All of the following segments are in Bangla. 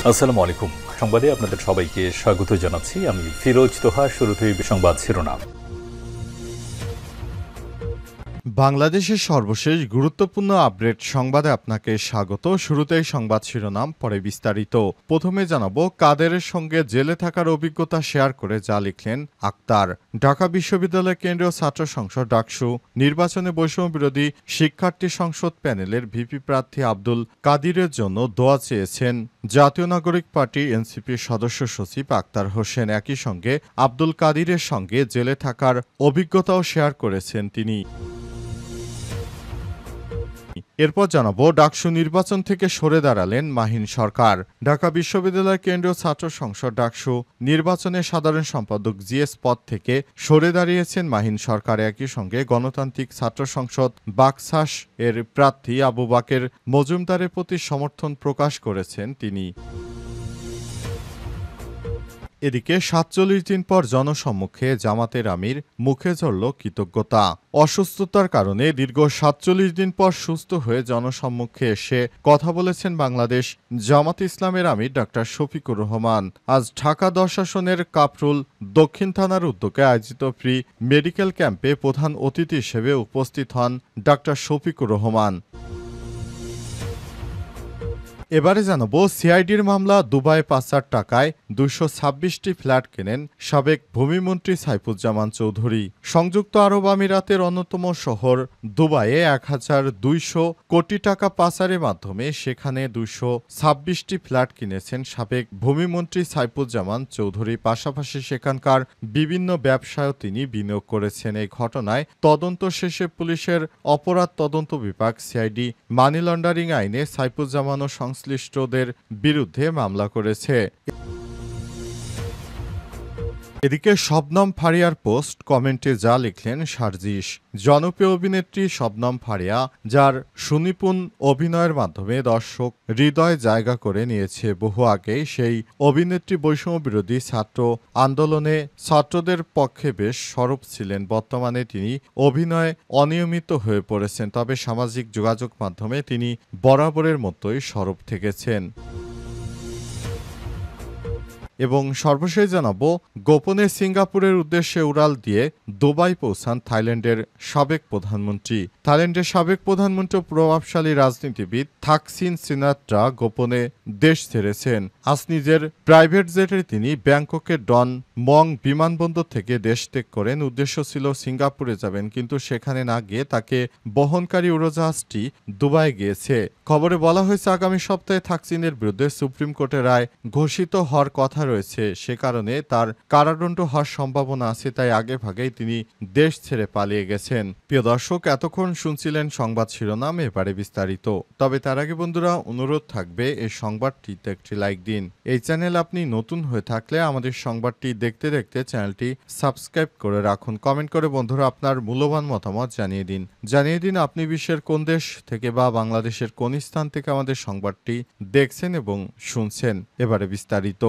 আসসালামু আলাইকুম। সংবাদে আপনাদের সবাইকে স্বাগত জানাচ্ছি। আমি ফিরোজ তোহা। শুরুতেই সংবাদ শিরোনাম। বাংলাদেশের সর্বশেষ গুরুত্বপূর্ণ আপডেট সংবাদে আপনাকে স্বাগত। শুরুতেই সংবাদ শিরোনাম, পরে বিস্তারিত। প্রথমে জানাবো, কাদেরের সঙ্গে জেলে থাকার অভিজ্ঞতা শেয়ার করে যা লিখলেন আক্তার। ঢাকা বিশ্ববিদ্যালয় কেন্দ্রীয় ছাত্র সংসদ ডাকসু নির্বাচনে বৈষম্য বিরোধী শিক্ষার্থী সংসদ প্যানেলের ভিপি প্রার্থী আব্দুল কাদিরের জন্য দোয়া চেয়েছেন জাতীয় নাগরিক পার্টি এনসিপির সদস্য সচিব আক্তার হোসেন। একই সঙ্গে আব্দুল কাদিরের সঙ্গে জেলে থাকার অভিজ্ঞতাও শেয়ার করেছেন তিনি। এরপর জানাবো, ডাকসু নির্বাচন থেকে সরে দাঁড়ালেন মাহিন সরকার। ঢাকা বিশ্ববিদ্যালয় কেন্দ্রীয় ছাত্র সংসদ ডাকসু নির্বাচনে সাধারণ সম্পাদক জিএস পদ থেকে সরে দাঁড়িয়েছেন মাহিন সরকার। একই সঙ্গে গণতান্ত্রিক ছাত্র সংসদ বাকশাস এর প্রার্থী আবু বাকের মজুমদারের প্রতি সমর্থন প্রকাশ করেছেন তিনি। এদিকে ৪৭ দিন পর জনসম্মুখে জামাতের আমির মুখে ঝরল কৃতজ্ঞতা। অসুস্থতার কারণে দীর্ঘ ৪৭ দিন পর সুস্থ হয়ে জনসম্মুখে এসে কথা বলেছেন বাংলাদেশ জামাত ইসলামের আমির ডা শফিকুর রহমান। আজ ঢাকা ১০ আসনের কাফরুল দক্ষিণ থানার উদ্যোগে আয়োজিত ফ্রি মেডিকেল ক্যাম্পে প্রধান অতিথি হিসেবে উপস্থিত হন ডা শফিকুর রহমান। এবারে জানাবো, সিআইডির মামলা দুবাই পাচার টাকায় ২২৬টি ফ্ল্যাট কেনেন সাবেক ভূমিমন্ত্রী সাইফুজ্জামান চৌধুরী। সংযুক্ত আরব আমিরাতের অন্যতম শহর দুবাইয়ে ১,২০০ কোটি টাকা পাচারের মাধ্যমে সেখানে ২২৬টি ফ্ল্যাট কিনেছেন সাবেক ভূমিমন্ত্রী সাইফুজ্জামান চৌধুরী। পাশাপাশি সেখানকার বিভিন্ন ব্যবসায়ও তিনি বিনিয়োগ করেছেন। এই ঘটনায় তদন্ত শেষে পুলিশের অপরাধ তদন্ত বিভাগ সিআইডি মানি লন্ডারিং আইনে সাইফুজ্জামান ও সংশ্লিষ্টদের বিরুদ্ধে মামলা করেছে। এদিকে শবনম ফারিয়ার পোস্ট কমেন্টে যা লিখলেন সার্জিস। জনপ্রিয় অভিনেত্রী শবনম ফারিয়া, যার সুনিপুণ অভিনয়ের মাধ্যমে দর্শক হৃদয়ে জায়গা করে নিয়েছে বহু আগেই, সেই অভিনেত্রী বৈষম্য বিরোধী ছাত্র আন্দোলনে ছাত্রদের পক্ষে বেশ সরব ছিলেন। বর্তমানে তিনি অভিনয়ে অনিয়মিত হয়ে পড়েছেন, তবে সামাজিক যোগাযোগ মাধ্যমে তিনি বরাবরের মতোই সরব থেকেছেন। এবং সর্বশেষ জানাবো, গোপনে সিঙ্গাপুরের উদ্দেশ্যে উড়াল দিয়ে দুবাই পৌঁছান থাইল্যান্ডের সাবেক প্রধানমন্ত্রী। থাইল্যান্ডের সাবেক প্রধানমন্ত্রী প্রভাবশালী রাজনীতিবিদ থাকসিন সিনাত্রা গোপনে দেশ ছেড়েছেন। আজ নিজের প্রাইভেট জেটে তিনি ব্যাংককের ডন মং বিমানবন্দর থেকে দেশ ত্যাগ করেন। উদ্দেশ্য ছিল সিঙ্গাপুরে যাবেন, কিন্তু সেখানে না গিয়ে তাকে বহনকারী উড়োজাহাজটি দুবাই গিয়েছে। খবরে বলা হয়েছে, আগামী সপ্তাহে থাকসিনের বিরুদ্ধে সুপ্রিম কোর্টের রায় ঘোষিত হওয়ার কথা রয়েছে। সে কারণে তার কারাদণ্ড হওয়ার সম্ভাবনা আছে, তাই আগে ভাগেই তিনি দেশ ছেড়ে পালিয়ে গেছেন। প্রিয় দর্শক, এতক্ষণ শুনছিলেন সংবাদ শিরোনাম, এবারে বিস্তারিত। তবে তার আগে বন্ধুরা, অনুরোধ থাকবে এই সংবাদটিতে একটি লাইক দিন। এই চ্যানেল আপনি নতুন হয়ে থাকলে আমাদের সংবাদটি দেখতে দেখতে চ্যানেলটি সাবস্ক্রাইব করে রাখুন। কমেন্ট করে বন্ধুরা আপনার মূল্যবান মতামত জানিয়ে দিন আপনি বিশ্বের কোন দেশ থেকে বা বাংলাদেশের কোন স্থান থেকে আমাদের সংবাদটি দেখছেন এবং শুনছেন। এবারে বিস্তারিত।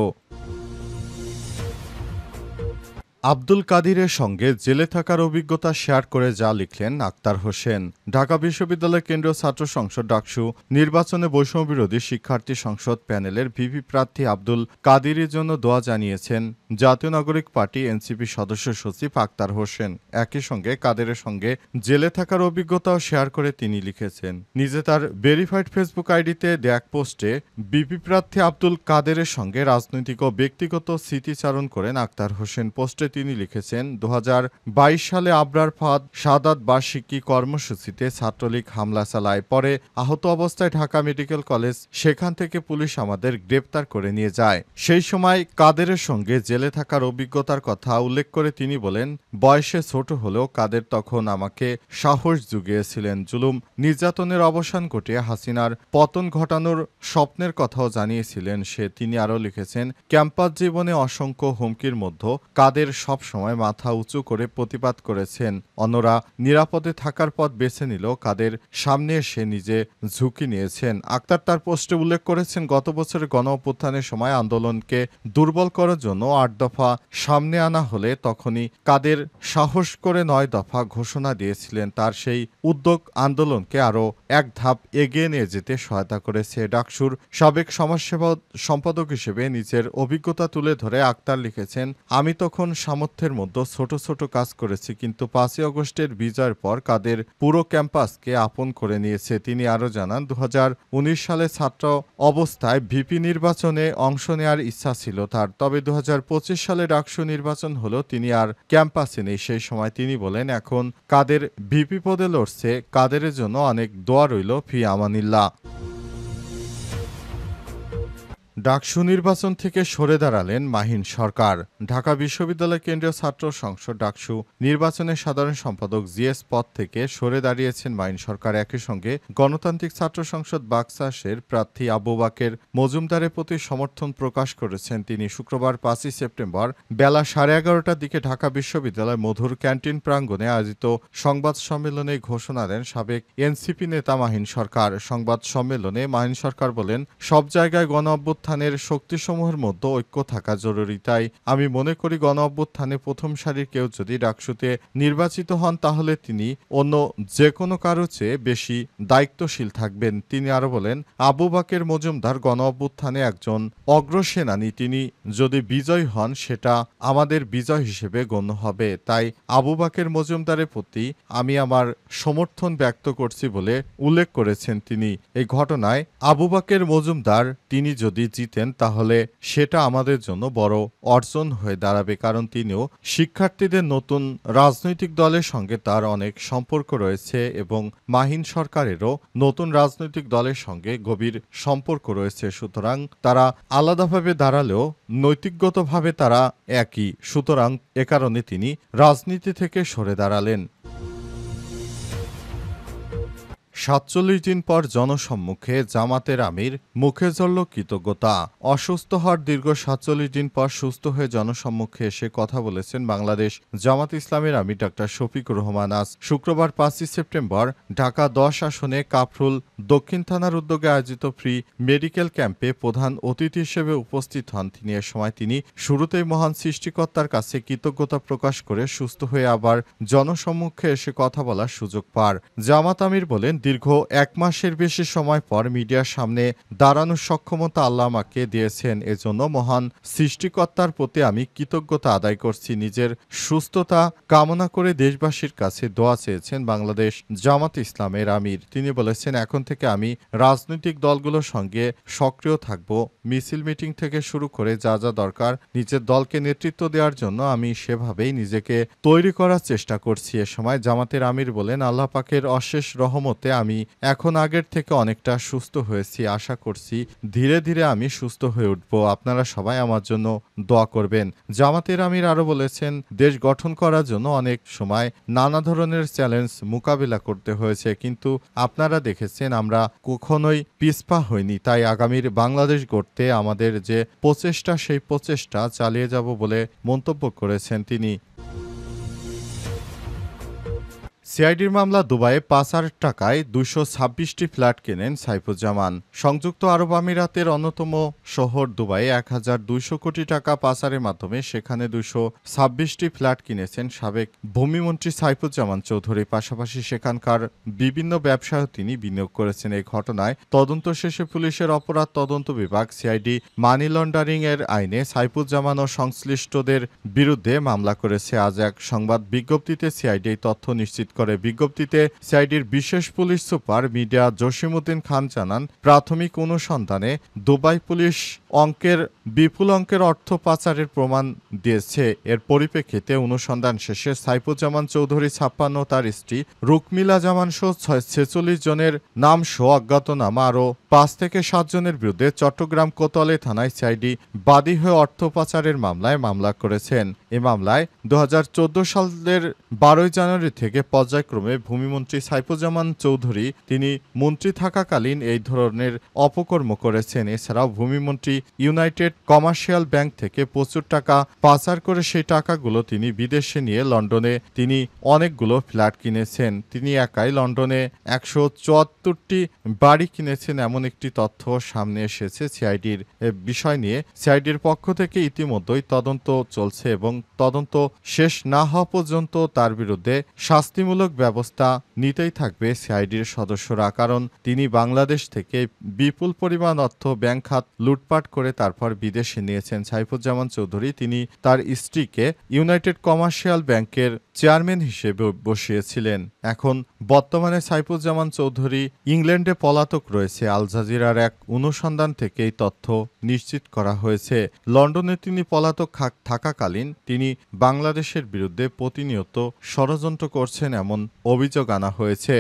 আব্দুল কাদিরের সঙ্গে জেলে থাকার অভিজ্ঞতা শেয়ার করে যা লিখলেন আক্তার হোসেন। ঢাকা বিশ্ববিদ্যালয় কেন্দ্রীয় ছাত্র সংসদ ডাকসু নির্বাচনে বৈষম্য বিরোধী শিক্ষার্থী সংসদ প্যানেলের ভিপি প্রার্থী আব্দুল কাদিরের জন্য দোয়া জানিয়েছেন জাতীয় নাগরিক পার্টি এনসিপি সদস্য সচিব আক্তার হোসেন। একই সঙ্গে কাদেরের সঙ্গে জেলে থাকার অভিজ্ঞতাও শেয়ার করে তিনি লিখেছেন। নিজে তার ভেরিফাইড ফেসবুক আইডিতে দেয়া এক পোস্টে ভিপি প্রার্থী আব্দুল কাদেরের সঙ্গে রাজনৈতিক ও ব্যক্তিগত স্মৃতিচারণ করেন আক্তার হোসেন। পোস্টে তিনি লিখেছেন, ২০২২ সালে আবরার ফাদ শাহাদাত বার্ষিকী কর্মসূচিতে ছাত্রলীগ হামলা চালায়। পরে আহত অবস্থায় ঢাকা মেডিকেল কলেজ, সেখান থেকে পুলিশ আমাদের গ্রেপ্তার করে নিয়ে যায়। সেই সময় কাদেরের সঙ্গে জেলে থাকার অভিজ্ঞতার কথা উল্লেখ করে তিনি বলেন, বয়সে ছোট হলেও কাদের তখন আমাকে সাহস জুগিয়েছিলেন। জুলুম নির্যাতনের অবসান ঘটিয়ে হাসিনার পতন ঘটানোর স্বপ্নের কথাও জানিয়েছিলেন সে। তিনি আরও লিখেছেন, ক্যাম্পাস জীবনে অসংখ্য হুমকির মধ্যে কাদের সব সময় মাথা উঁচু করে প্রতিবাদ করেছেন। অন্যরা নিরাপদে থাকার পথ বেছে নিলেও কাদের সামনে এসে নিজে ঝুঁকি নিয়েছেন। আক্তার তার পোস্টে উল্লেখ করেছেন, গত বছরের গণঅভ্যুত্থানের সময় আন্দোলনকে দুর্বল করার জন্য ৮ দফা সামনে আনা হলে তখনই কাদের সাহস করে ৯ দফা ঘোষণা দিয়েছিলেন। তার সেই উদ্যোগ আন্দোলনকে আরও এক ধাপ এগিয়ে নিয়ে যেতে সহায়তা করেছে। ডাকসুর সাবেক সমাজসেবা সম্পাদক হিসেবে নিজের অভিজ্ঞতা তুলে ধরে আক্তার লিখেছেন, আমি তখন সামর্থ্যের মধ্যে ছোট ছোট কাজ করেছি, কিন্তু ৫ই আগস্টের বিজয়ের পর কাদের পুরো ক্যাম্পাসকে আপন করে নিয়েছে। তিনি আরও জানান, ২০১৯ সালে ছাত্র অবস্থায় ভিপি নির্বাচনে অংশ নেওয়ার ইচ্ছা ছিল তার, তবে ২০২৫ সালে ডাকসু নির্বাচন হলো, তিনি আর ক্যাম্পাসে নেই। সেই সময় তিনি বলেন, এখন কাদের ভিপি পদে লড়ছে, কাদের জন্য অনেক দোয়া রইল, ফি আমানিল্লাহ। ডাকসু নির্বাচন থেকে সরে দাঁড়ালেন মাহিন সরকার। ঢাকা বিশ্ববিদ্যালয় কেন্দ্রীয় ছাত্র সংসদ ডাকসু নির্বাচনের সাধারণ সম্পাদক জিএস পদ থেকে সরে দাঁড়িয়েছেন মাহিন সরকার। একই সঙ্গে গণতান্ত্রিক ছাত্র সংসদ বাকশাসের প্রার্থী আবু বাকের মজুমদারের প্রতি সমর্থন প্রকাশ করেছেন তিনি। শুক্রবার ৫ই সেপ্টেম্বর বেলা 11:30টার দিকে ঢাকা বিশ্ববিদ্যালয় মধুর ক্যান্টিন প্রাঙ্গণে আয়োজিত সংবাদ সম্মেলনে ঘোষণা দেন সাবেক এনসিপি নেতা মাহিন সরকার। সংবাদ সম্মেলনে মাহিন সরকার বলেন, সব জায়গায় গণঅভ্যুত্থানের শক্তিসমূহের মধ্যে ঐক্য থাকা জরুরি। তাই আমি মনে করি গণঅভ্যুত্থানে প্রথম সারির কেউ যদি ডাকসুতে নির্বাচিত হন তাহলে তিনি অন্য যে কোনো কারো চেয়ে বেশি দায়িত্বশীল থাকবেন। তিনি আরো বলেন, আবু বাকের মজুমদার গণঅভ্যুত্থানে একজন অগ্রসেনানী, তিনি যদি বিজয় হন সেটা আমাদের বিজয় হিসেবে গণ্য হবে। তাই আবু বাকের মজুমদারের প্রতি আমি আমার সমর্থন ব্যক্ত করছি বলে উল্লেখ করেছেন তিনি। এই ঘটনায় আবু বাকের মজুমদার তিনি যদি জিতেন তাহলে সেটা আমাদের জন্য বড় অর্জন হয়ে দাঁড়াবে, কারণ তিনিও শিক্ষার্থীদের নতুন রাজনৈতিক দলের সঙ্গে তার অনেক সম্পর্ক রয়েছে এবং মাহিন সরকারেরও নতুন রাজনৈতিক দলের সঙ্গে গভীর সম্পর্ক রয়েছে। সুতরাং তারা আলাদাভাবে দাঁড়ালেও নৈতিকগতভাবে তারা একই। সুতরাং এ কারণে তিনি রাজনীতি থেকে সরে দাঁড়ালেন। ৪৭ দিন পর জনসম্মুখে জামাতের আমির, মুখে ঝরল কৃতজ্ঞতা। অসুস্থ হওয়ার দীর্ঘ ৪৭ দিন পর সুস্থ হয়ে জনসম্মুখে এসে কথা বলেছেন বাংলাদেশ জামাত ইসলামের আমির ডাক্তার শফিকুর রহমান। আজ শুক্রবার ৫ই সেপ্টেম্বর ঢাকা ১০ আসনে কাফরুল দক্ষিণ থানার উদ্যোগে আয়োজিত ফ্রি মেডিকেল ক্যাম্পে প্রধান অতিথি হিসেবে উপস্থিত হন তিনি। এ সময় তিনি শুরুতেই মহান সৃষ্টিকর্তার কাছে কৃতজ্ঞতা প্রকাশ করে সুস্থ হয়ে আবার জনসম্মুখে এসে কথা বলার সুযোগ পান। জামাত আমির বলেন, দীর্ঘ ১ মাসের বেশি সময় পর মিডিয়ার সামনে দাঁড়ানোর সক্ষমতা আল্লাহ আমাকে দিয়েছেন। এজন্য মহান সৃষ্টিকর্তার প্রতি আমি কৃতজ্ঞতা আদায় করছি। নিজের সুস্থতা কামনা করে দেশবাসীর কাছে দোয়া চেয়েছেন বাংলাদেশ জামাত ইসলামের আমির। তিনি বলেছেন, এখন থেকে আমি রাজনৈতিক দলগুলোর সঙ্গে সক্রিয় থাকব। মিছিল মিটিং থেকে শুরু করে যা যা দরকার নিজের দলকে নেতৃত্ব দেওয়ার জন্য আমি সেভাবেই নিজেকে তৈরি করার চেষ্টা করছি। এ সময় জামাতের আমির বলেন, আল্লাহ পাকের অশেষ রহমতে আমি এখন আগের থেকে অনেকটা সুস্থ হয়েছি। আশা করছি ধীরে ধীরে আমি সুস্থ হয়ে উঠব। আপনারা সবাই আমার জন্য দোয়া করবেন। জামাতের আমির আরো বলেছেন, দেশ গঠন করার জন্য অনেক সময় নানা ধরনের চ্যালেঞ্জ মোকাবিলা করতে হয়েছে, কিন্তু আপনারা দেখেছেন আমরা কখনোই পিছপা হইনি। তাই আগামীর বাংলাদেশ গড়তে আমাদের যে প্রচেষ্টা সেই প্রচেষ্টা চালিয়ে যাব বলে মন্তব্য করেছেন তিনি। সিআইডির মামলা দুবাইয়ে পাচার টাকায় ২২৬টি ফ্ল্যাট কেনেন সাইফুজ্জামান। সংযুক্ত আরব আমিরাতের অন্যতম শহর দুবাইয়ে ১,২০০ কোটি টাকা পাচারের মাধ্যমে সেখানে ২২৬টি ফ্ল্যাট কিনেছেন সাবেক ভূমিমন্ত্রী সাইফুজ্জামান চৌধুরী। পাশাপাশি সেখানকার বিভিন্ন ব্যবসায় তিনি বিনিয়োগ করেছেন। এই ঘটনায় তদন্ত শেষে পুলিশের অপরাধ তদন্ত বিভাগ সিআইডি মানি লন্ডারিং এর আইনে সাইফুজ্জামান ও সংশ্লিষ্টদের বিরুদ্ধে মামলা করেছে। আজ এক সংবাদ বিজ্ঞপ্তিতে সিআইডি এই তথ্য নিশ্চিত করে। বিজ্ঞপ্তিতে সিআইডির বিশেষ পুলিশ সুপার মিডিয়া জসিমউদ্দিন খান জানান, প্রাথমিক অনুসন্ধানে দুবাই পুলিশ বিপুল অঙ্কের অর্থ পাচারের প্রমাণ দিয়েছে। এর পরিপ্রেক্ষিতে অনুসন্ধান শেষে সাইফুজ্জামান চৌধুরী ৫৬, তার স্ত্রী রুকমিলা জামান সহ ৪৬ জনের নাম সহ অজ্ঞাতনামা আরও 5 থেকে 7 জনের বিরুদ্ধে চট্টগ্রাম কোতোয়ালি থানায় সিআইডি বাদী হয়ে অর্থ পাচারের মামলা করেছেন। এ মামলায় 2014 সালের 12 জানুয়ারি থেকে পর্যায়ক্রমে ভূমিমন্ত্রী সাইফুজ্জামান চৌধুরী তিনি মন্ত্রী থাকাকালীন এই ধরনের অপকর্ম করেছেন। এছাড়াও ভূমিমন্ত্রী ইউনাইটেড কমার্শিয়াল ব্যাংক থেকে প্রচুর টাকা পাচার করে সেই টাকাগুলো তিনি বিদেশে নিয়ে লন্ডনে তিনি অনেকগুলো ফ্ল্যাট কিনেছেন। তিনি একাই লন্ডনে 174টি বাড়ি কিনেছেন এমন একটি তথ্য সামনে এসেছে সিআইডির বিষয় নিয়ে। সিআইডির পক্ষ থেকে ইতিমধ্যেই তদন্ত চলছে এবং তদন্ত শেষ না হওয়া পর্যন্ত তার বিরুদ্ধে শাস্তিমূলক ব্যবস্থা নিতেই থাকবে সিআইডির সদস্যরা। কারণ তিনি বাংলাদেশ থেকে বিপুল পরিমাণ অর্থ ব্যাংক খাত লুটপাট করে তারপর বিদেশে নিয়েছেন। সাইফুজ্জামান চৌধুরী তিনি তার স্ত্রীকে ইউনাইটেড কমার্শিয়াল ব্যাংকের চেয়ারম্যান হিসেবে বসিয়েছিলেন। এখন বর্তমানে সাইফুজ্জামান চৌধুরী ইংল্যান্ডে পলাতক রয়েছে। আল জাজিরার এক অনুসন্ধান থেকে এই তথ্য নিশ্চিত করা হয়েছে। লন্ডনে তিনি পলাতক থাকাকালীন তিনি বাংলাদেশের বিরুদ্ধে প্রতিনিয়ত ষড়যন্ত্র করছেন এমন অভিযোগ আনা হয়েছে।